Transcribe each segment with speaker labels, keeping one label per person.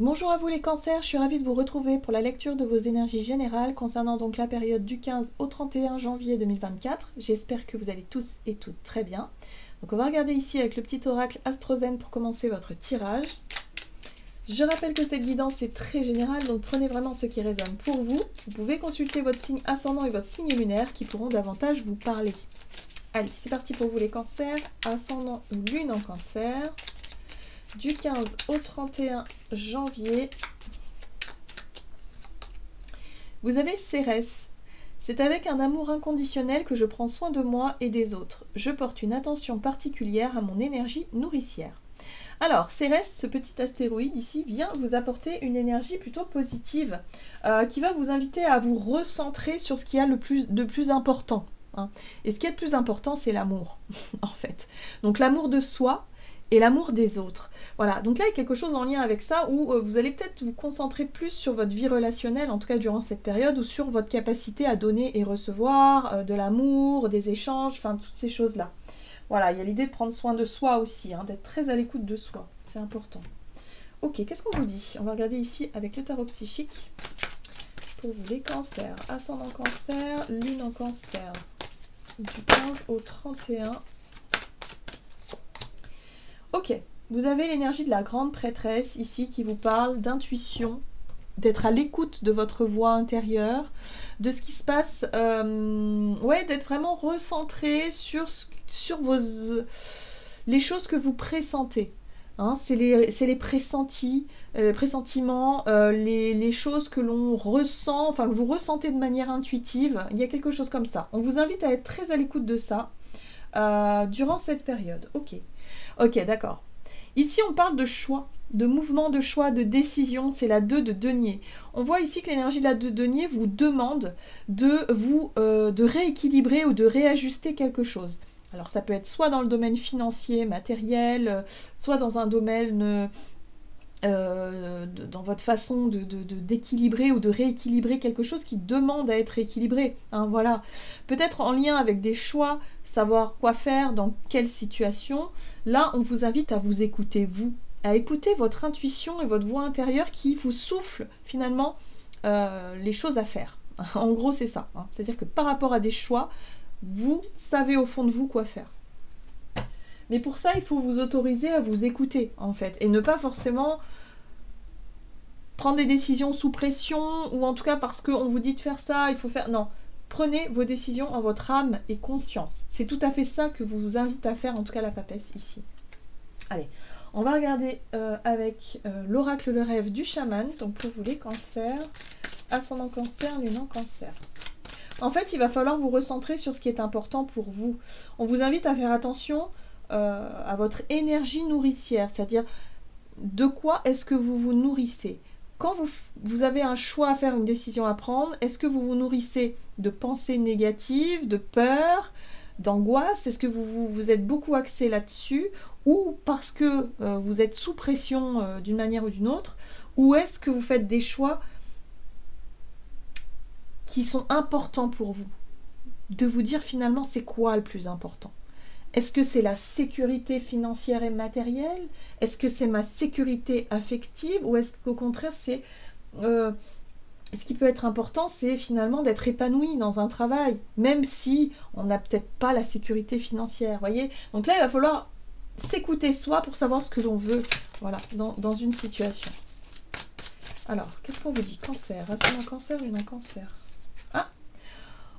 Speaker 1: Bonjour à vous les cancers, je suis ravie de vous retrouver pour la lecture de vos énergies générales concernant donc la période du 15 au 31 janvier 2024. J'espère que vous allez tous et toutes très bien. Donc on va regarder ici avec le petit oracle Astrozen pour commencer votre tirage. Je rappelle que cette guidance est très générale, donc prenez vraiment ce qui résonne pour vous. Vous pouvez consulter votre signe ascendant et votre signe lunaire qui pourront davantage vous parler. Allez, c'est parti pour vous les cancers, ascendant ou lune en cancer. Du 15 au 31 janvier, vous avez Cérès. C'est avec un amour inconditionnel que je prends soin de moi et des autres. Je porte une attention particulière à mon énergie nourricière. Alors, Cérès, ce petit astéroïde ici, vient vous apporter une énergie plutôt positive qui va vous inviter à vous recentrer sur ce qu'il y a de plus important. Hein. Et ce qui est de plus important, c'est l'amour, en fait. Donc l'amour de soi et l'amour des autres. Voilà, donc là il y a quelque chose en lien avec ça où vous allez peut-être vous concentrer plus sur votre vie relationnelle, en tout cas durant cette période, ou sur votre capacité à donner et recevoir de l'amour, des échanges, enfin toutes ces choses-là. Voilà, il y a l'idée de prendre soin de soi aussi, hein, d'être très à l'écoute de soi, c'est important. Ok, qu'est-ce qu'on vous dit? On va regarder ici avec le tarot psychique pour vous les cancers. Ascendant cancer, lune en cancer, du 15 au 31. Ok, vous avez l'énergie de la grande prêtresse ici qui vous parle d'intuition, d'être à l'écoute de votre voix intérieure, de ce qui se passe, ouais, d'être vraiment recentré sur les choses que vous pressentez. Hein, c'est les pressentis, pressentiments, les choses que l'on ressent, enfin que vous ressentez de manière intuitive. Il y a quelque chose comme ça. On vous invite à être très à l'écoute de ça durant cette période. Ok. Ok, d'accord. Ici, on parle de choix, de mouvement de choix, de décision. C'est la 2 de denier. On voit ici que l'énergie de la 2 de denier vous demande de rééquilibrer ou de réajuster quelque chose. Alors, ça peut être soit dans le domaine financier, matériel, soit dans un domaine... dans votre façon d'équilibrer ou de rééquilibrer quelque chose qui demande à être équilibré. Hein, voilà. Peut-être en lien avec des choix, savoir quoi faire, dans quelle situation. Là, on vous invite à vous écouter, vous, à écouter votre intuition et votre voix intérieure qui vous souffle finalement les choses à faire. En gros, c'est ça. Hein. C'est-à-dire que par rapport à des choix, vous savez au fond de vous quoi faire. Mais pour ça, il faut vous autoriser à vous écouter, en fait, et ne pas forcément prendre des décisions sous pression, ou en tout cas parce qu'on vous dit de faire ça, il faut faire... Non, prenez vos décisions en votre âme et conscience. C'est tout à fait ça que vous invite à faire, en tout cas la papesse, ici. Allez, on va regarder avec l'oracle le rêve du chaman, donc pour vous les cancers, ascendant cancer, lune en cancer. En fait, il va falloir vous recentrer sur ce qui est important pour vous. On vous invite à faire attention... à votre énergie nourricière, c'est-à-dire de quoi est-ce que vous vous nourrissez. Quand vous avez un choix à faire, une décision à prendre, est-ce que vous vous nourrissez de pensées négatives, de peur, d'angoisse? Est-ce que vous êtes beaucoup axé là-dessus, ou parce que vous êtes sous pression d'une manière ou d'une autre, ou est-ce que vous faites des choix qui sont importants pour vous? De vous dire finalement c'est quoi le plus important? Est-ce que c'est la sécurité financière et matérielle? Est-ce que c'est ma sécurité affective? Ou est-ce qu'au contraire, c'est ce qui peut être important, c'est finalement d'être épanoui dans un travail, même si on n'a peut-être pas la sécurité financière, voyez? Donc là, il va falloir s'écouter soi pour savoir ce que l'on veut, voilà, dans une situation. Alors, qu'est-ce qu'on vous dit? Cancer, ascendant cancer, lune en cancer. Ah!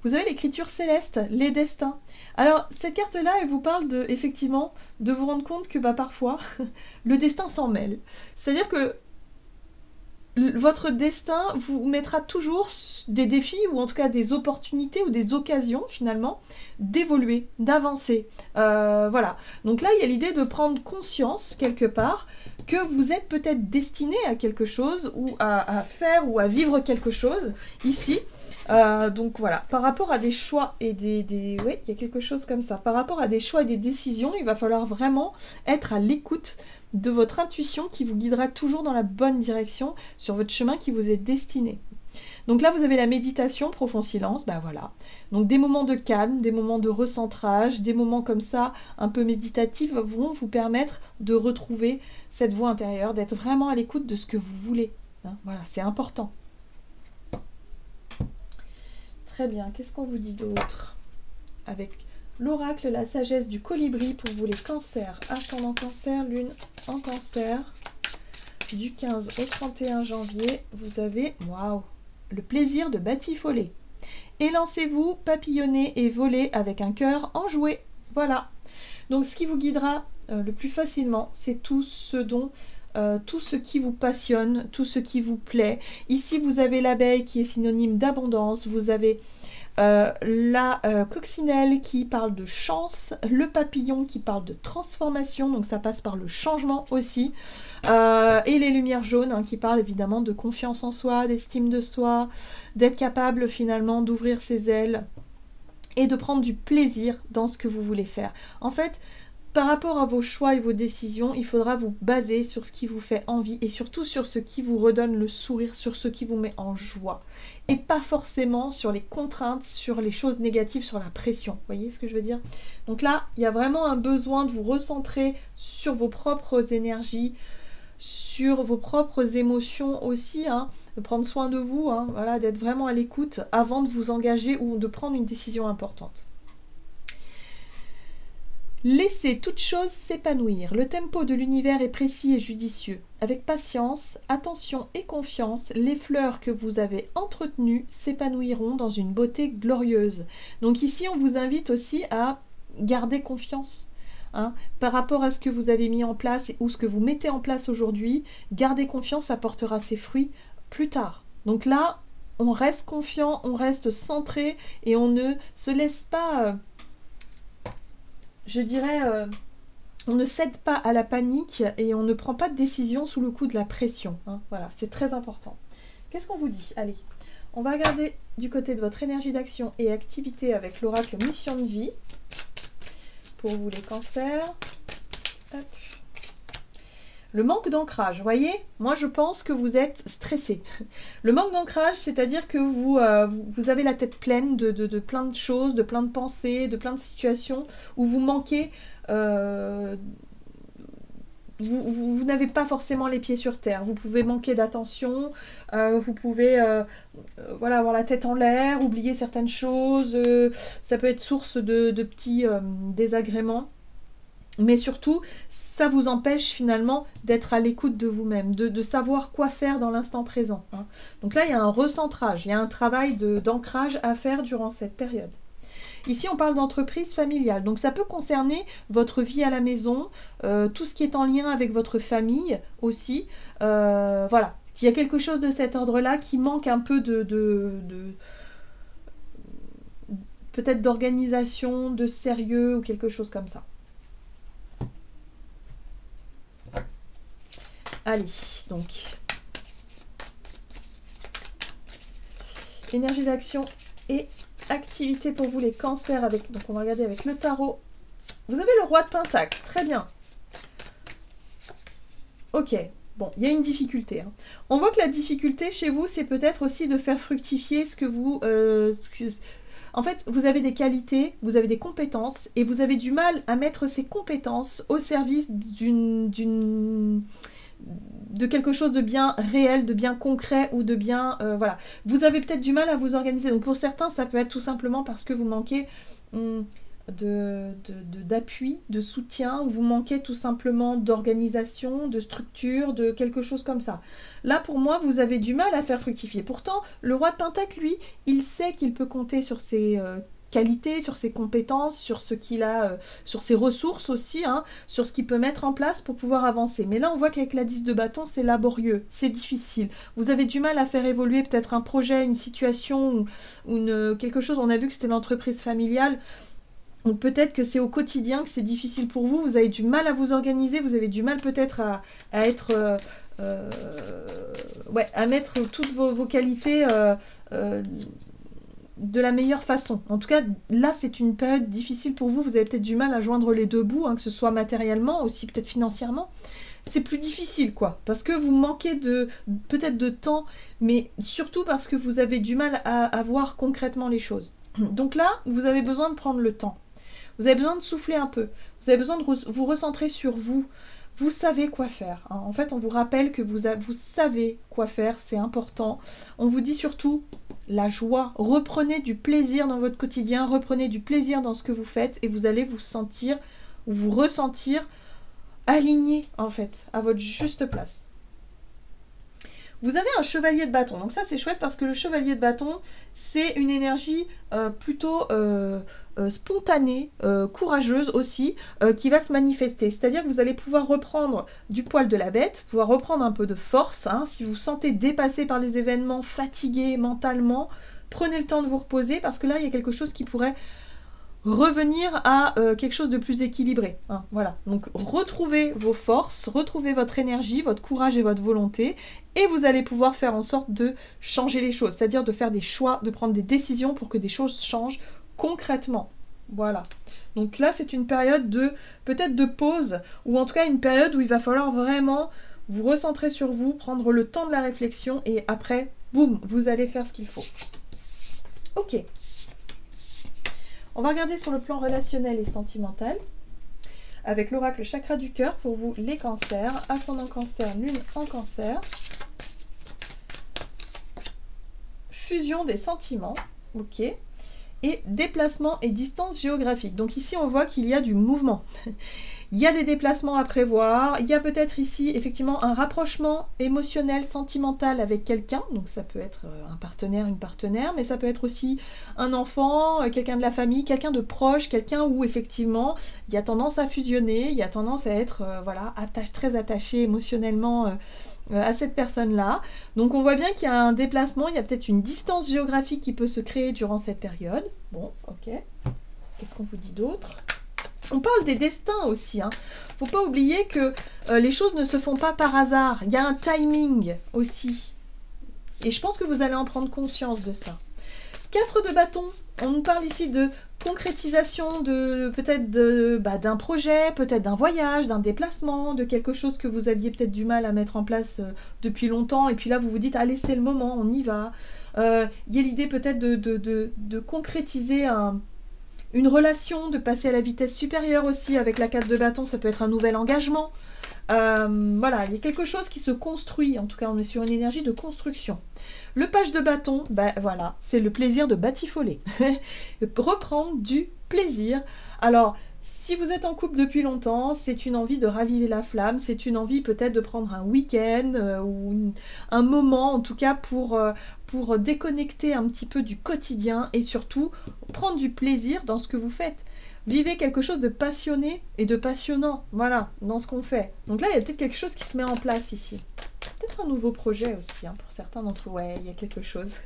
Speaker 1: Vous avez l'écriture céleste, les destins. Alors, cette carte-là, elle vous parle effectivement de vous rendre compte que parfois, le destin s'en mêle. C'est-à-dire que votre destin vous mettra toujours des défis, ou en tout cas des opportunités ou des occasions, finalement, d'évoluer, d'avancer. Voilà. Donc là, il y a l'idée de prendre conscience, quelque part, que vous êtes peut-être destiné à quelque chose, ou à faire, ou à vivre quelque chose, ici. Donc voilà, par rapport à des choix et oui, il y a quelque chose comme ça. Par rapport à des choix et des décisions, il va falloir vraiment être à l'écoute de votre intuition qui vous guidera toujours dans la bonne direction sur votre chemin qui vous est destiné. Donc là, vous avez la méditation, profond silence, bah voilà. Donc des moments de calme, des moments de recentrage, des moments comme ça, un peu méditatifs, vont vous permettre de retrouver cette voix intérieure, d'être vraiment à l'écoute de ce que vous voulez. Hein, voilà, c'est important. Très bien, qu'est-ce qu'on vous dit d'autre? Avec l'oracle, la sagesse du colibri pour vous les cancers. Ascendant cancer, lune en cancer. Du 15 au 31 janvier, vous avez, waouh, le plaisir de batifoler. Élancez-vous, papillonnez et volez avec un cœur enjoué. Voilà. Donc ce qui vous guidera le plus facilement, c'est tout ce qui vous passionne, tout ce qui vous plaît. Ici, vous avez l'abeille qui est synonyme d'abondance, vous avez la coccinelle qui parle de chance, le papillon qui parle de transformation, donc ça passe par le changement aussi, et les lumières jaunes hein, qui parlent évidemment de confiance en soi, d'estime de soi, d'être capable finalement d'ouvrir ses ailes et de prendre du plaisir dans ce que vous voulez faire. En fait, par rapport à vos choix et vos décisions, il faudra vous baser sur ce qui vous fait envie et surtout sur ce qui vous redonne le sourire, sur ce qui vous met en joie. Et pas forcément sur les contraintes, sur les choses négatives, sur la pression. Vous voyez ce que je veux dire? Donc là, il y a vraiment un besoin de vous recentrer sur vos propres énergies, sur vos propres émotions aussi, hein, de prendre soin de vous, hein, voilà, d'être vraiment à l'écoute avant de vous engager ou de prendre une décision importante. Laissez toute chose s'épanouir. Le tempo de l'univers est précis et judicieux. Avec patience, attention et confiance, les fleurs que vous avez entretenues s'épanouiront dans une beauté glorieuse. Donc ici, on vous invite aussi à garder confiance. Hein, par rapport à ce que vous avez mis en place ou ce que vous mettez en place aujourd'hui, gardez confiance, ça portera ses fruits plus tard. Donc là, on reste confiant, on reste centré et on ne se laisse pas... je dirais, on ne cède pas à la panique et on ne prend pas de décision sous le coup de la pression. Hein. Voilà, c'est très important. Qu'est-ce qu'on vous dit? Allez, on va regarder du côté de votre énergie d'action et activité avec l'oracle mission de vie. Pour vous les cancers. Hop. Le manque d'ancrage, vous voyez, moi je pense que vous êtes stressé. Le manque d'ancrage, c'est-à-dire que vous avez la tête pleine de plein de choses, de plein de pensées, de plein de situations où vous manquez, vous n'avez pas forcément les pieds sur terre. Vous pouvez manquer d'attention, vous pouvez voilà, avoir la tête en l'air, oublier certaines choses, ça peut être source de petits désagréments. Mais surtout, ça vous empêche finalement d'être à l'écoute de vous-même, de savoir quoi faire dans l'instant présent. Hein. Donc là, il y a un recentrage, il y a un travail d'ancrage à faire durant cette période. Ici, on parle d'entreprise familiale. Donc ça peut concerner votre vie à la maison, tout ce qui est en lien avec votre famille aussi. Voilà, il y a quelque chose de cet ordre-là qui manque un peu peut-être d'organisation, de sérieux ou quelque chose comme ça. Allez, donc, énergie d'action et activité pour vous les cancers. Donc on va regarder avec le tarot. Vous avez le roi de Pentacle, très bien. Ok, bon, il y a une difficulté. Hein. On voit que la difficulté chez vous, c'est peut-être aussi de faire fructifier ce que vous... En fait, vous avez des qualités, vous avez des compétences, et vous avez du mal à mettre ces compétences au service de quelque chose de bien réel, de bien concret ou de bien... voilà. Vous avez peut-être du mal à vous organiser. Donc pour certains, ça peut être tout simplement parce que vous manquez d'appui, de soutien, ou vous manquez tout simplement d'organisation, de structure, de quelque chose comme ça. Là, pour moi, vous avez du mal à faire fructifier. Pourtant, le roi de Pentacle, lui, il sait qu'il peut compter sur ses... qualités, sur ses compétences, sur ce qu'il a, sur ses ressources aussi, hein, sur ce qu'il peut mettre en place pour pouvoir avancer. Mais là, on voit qu'avec la 10 de bâton, c'est laborieux, c'est difficile. Vous avez du mal à faire évoluer peut-être un projet, une situation ou quelque chose. On a vu que c'était l'entreprise familiale. Donc peut-être que c'est au quotidien que c'est difficile pour vous. Vous avez du mal à vous organiser, vous avez du mal peut-être à être... ouais, à mettre toutes vos qualités... de la meilleure façon. En tout cas, là, c'est une période difficile pour vous. Vous avez peut-être du mal à joindre les deux bouts, hein, que ce soit matériellement, aussi peut-être financièrement. c'est plus difficile, quoi, parce que vous manquez peut-être de temps, mais surtout parce que vous avez du mal à voir concrètement les choses. Donc là, vous avez besoin de prendre le temps. Vous avez besoin de souffler un peu. Vous avez besoin de vous recentrer sur vous. Vous savez quoi faire. Hein. En fait, on vous rappelle que vous savez quoi faire, c'est important. On vous dit surtout la joie. Reprenez du plaisir dans votre quotidien, reprenez du plaisir dans ce que vous faites et vous allez vous sentir, vous ressentir aligné en fait, à votre juste place. Vous avez un chevalier de bâton, donc ça c'est chouette parce que le chevalier de bâton, c'est une énergie plutôt spontanée, courageuse aussi, qui va se manifester. C'est-à-dire que vous allez pouvoir reprendre du poil de la bête, pouvoir reprendre un peu de force, hein, si vous vous sentez dépassé par les événements, fatigué mentalement, prenez le temps de vous reposer parce que là il y a quelque chose qui pourrait revenir à quelque chose de plus équilibré. Hein, voilà. Donc retrouvez vos forces, retrouvez votre énergie, votre courage et votre volonté, et vous allez pouvoir faire en sorte de changer les choses, c'est-à-dire de faire des choix, de prendre des décisions pour que des choses changent concrètement. Voilà. Donc là, c'est une période de peut-être de pause, ou en tout cas une période où il va falloir vraiment vous recentrer sur vous, prendre le temps de la réflexion, et après, boum, vous allez faire ce qu'il faut. Ok. On va regarder sur le plan relationnel et sentimental avec l'oracle chakra du cœur pour vous les cancers, ascendant cancer, lune en cancer. Fusion des sentiments, ok, et déplacement et distance géographique. Donc ici on voit qu'il y a du mouvement. Il y a des déplacements à prévoir, il y a peut-être ici effectivement un rapprochement émotionnel, sentimental avec quelqu'un, donc ça peut être un partenaire, une partenaire, mais ça peut être aussi un enfant, quelqu'un de la famille, quelqu'un de proche, quelqu'un où effectivement il y a tendance à fusionner, il y a tendance à être voilà, très attaché émotionnellement à cette personne-là. Donc on voit bien qu'il y a un déplacement, il y a peut-être une distance géographique qui peut se créer durant cette période. Bon, ok. Qu'est-ce qu'on vous dit d'autre ? On parle des destins aussi. Hein. Faut pas oublier que les choses ne se font pas par hasard. Il y a un timing aussi. Et je pense que vous allez en prendre conscience de ça. 4 de bâton. On nous parle ici de concrétisation de peut-être d'un projet, peut-être d'un voyage, d'un déplacement, de quelque chose que vous aviez peut-être du mal à mettre en place depuis longtemps. Et puis là, vous vous dites, allez, c'est le moment, on y va. Il y a l'idée peut-être de concrétiser une relation, de passer à la vitesse supérieure aussi avec la 4 de bâton, ça peut être un nouvel engagement. Voilà, il y a quelque chose qui se construit, en tout cas on est sur une énergie de construction. Le page de bâton, voilà, c'est le plaisir de batifoler. Reprendre du plaisir. Alors, si vous êtes en couple depuis longtemps, c'est une envie de raviver la flamme, c'est une envie peut-être de prendre un week-end ou un moment en tout cas pour déconnecter un petit peu du quotidien et surtout prendre du plaisir dans ce que vous faites. Vivez quelque chose de passionné et de passionnant, voilà, dans ce qu'on fait. Donc là, il y a peut-être quelque chose qui se met en place ici. Peut-être un nouveau projet aussi, hein, pour certains d'entre vous. Ouais, il y a quelque chose.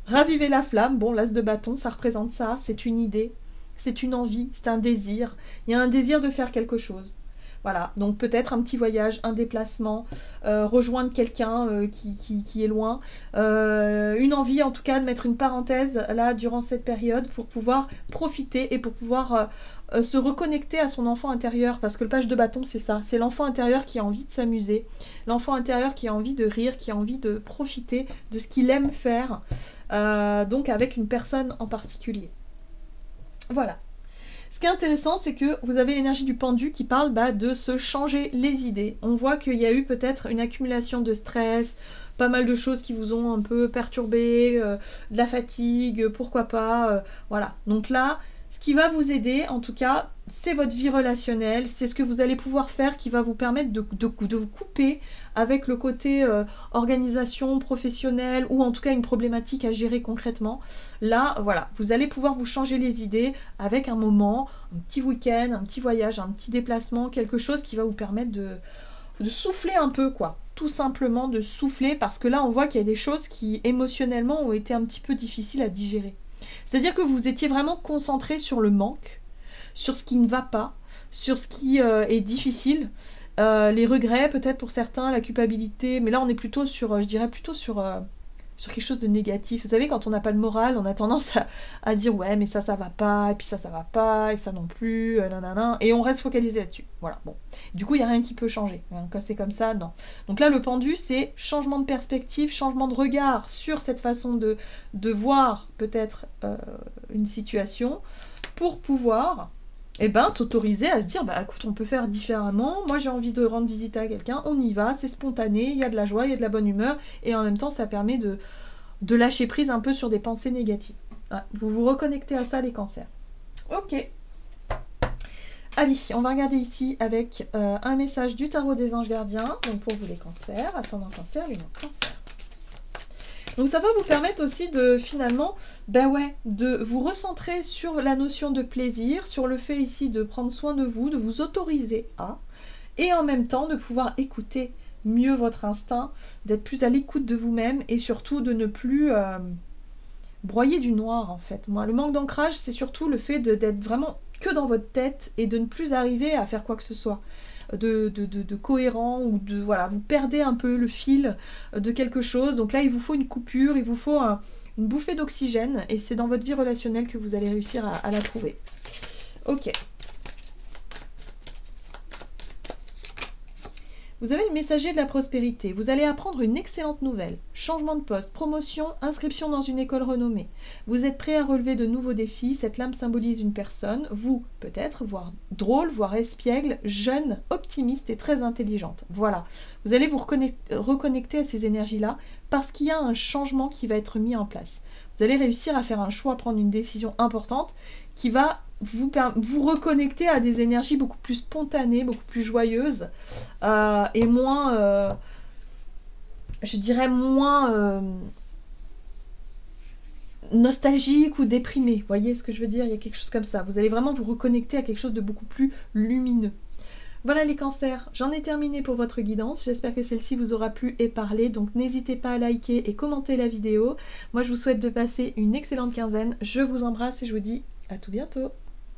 Speaker 1: Raviver la flamme, bon, l'as de bâton, ça représente ça, c'est une idée, c'est une envie, c'est un désir. Il y a un désir de faire quelque chose. Voilà, donc peut-être un petit voyage, un déplacement, rejoindre quelqu'un qui est loin, une envie en tout cas de mettre une parenthèse là durant cette période pour pouvoir profiter et pour pouvoir se reconnecter à son enfant intérieur, parce que le page de bâton c'est ça, c'est l'enfant intérieur qui a envie de s'amuser, l'enfant intérieur qui a envie de rire, qui a envie de profiter de ce qu'il aime faire, donc avec une personne en particulier. Voilà. Ce qui est intéressant, c'est que vous avez l'énergie du pendu qui parle de se changer les idées. On voit qu'il y a eu peut-être une accumulation de stress, pas mal de choses qui vous ont un peu perturbé, de la fatigue, pourquoi pas, voilà. Donc là, ce qui va vous aider, en tout cas, c'est votre vie relationnelle, c'est ce que vous allez pouvoir faire qui va vous permettre de vous couper avec le côté organisation professionnelle ou en tout cas une problématique à gérer concrètement. Là, voilà, vous allez pouvoir vous changer les idées avec un moment, un petit week-end, un petit voyage, un petit déplacement, quelque chose qui va vous permettre de souffler un peu, quoi. Tout simplement de souffler, parce que là, on voit qu'il y a des choses qui, émotionnellement, ont été un petit peu difficiles à digérer. C'est-à-dire que vous étiez vraiment concentré sur le manque, sur ce qui ne va pas, sur ce qui est difficile, les regrets peut-être pour certains, la culpabilité, mais là on est plutôt sur, je dirais plutôt sur sur quelque chose de négatif. Vous savez, quand on n'a pas le moral, on a tendance à dire ouais, mais ça va pas, et puis ça va pas, et ça non plus, nanana, et on reste focalisé là-dessus. Voilà, bon. Du coup, il n'y a rien qui peut changer. Hein, quand c'est comme ça, non. Donc là, le pendu, c'est changement de perspective, changement de regard sur cette façon de voir peut-être une situation pour pouvoir s'autoriser à se dire, bah écoute, on peut faire différemment, moi j'ai envie de rendre visite à quelqu'un, on y va, c'est spontané, il y a de la joie, il y a de la bonne humeur, et en même temps ça permet de lâcher prise un peu sur des pensées négatives. Ah, vous vous reconnectez à ça les cancers. Ok. Allez, on va regarder ici avec un message du tarot des anges gardiens, donc pour vous les cancers, ascendant cancer, lunaire cancer. Donc ça va vous permettre aussi de finalement, de vous recentrer sur la notion de plaisir, sur le fait ici de prendre soin de vous autoriser à, et en même temps de pouvoir écouter mieux votre instinct, d'être plus à l'écoute de vous-même et surtout de ne plus broyer du noir en fait. Moi, le manque d'ancrage, c'est surtout le fait d'être vraiment que dans votre tête et de ne plus arriver à faire quoi que ce soit. De cohérent ou de voilà, vous perdez un peu le fil de quelque chose, donc là il vous faut une coupure, il vous faut une bouffée d'oxygène et c'est dans votre vie relationnelle que vous allez réussir à la trouver. Ok. Vous avez le messager de la prospérité. Vous allez apprendre une excellente nouvelle. Changement de poste, promotion, inscription dans une école renommée. Vous êtes prêt à relever de nouveaux défis. Cette lame symbolise une personne, vous peut-être, voire drôle, voire espiègle, jeune, optimiste et très intelligente. Voilà. Vous allez vous reconnecter à ces énergies-là parce qu'il y a un changement qui va être mis en place. Vous allez réussir à faire un choix, à prendre une décision importante qui va vous reconnecter à des énergies beaucoup plus spontanées, beaucoup plus joyeuses et moins, je dirais moins nostalgique ou déprimé. Vous voyez ce que je veux dire? Il y a quelque chose comme ça. Vous allez vraiment vous reconnecter à quelque chose de beaucoup plus lumineux. Voilà les cancers, j'en ai terminé pour votre guidance. J'espère que celle-ci vous aura plu et parlé. Donc n'hésitez pas à liker et commenter la vidéo. Moi je vous souhaite de passer une excellente quinzaine. Je vous embrasse et je vous dis à tout bientôt.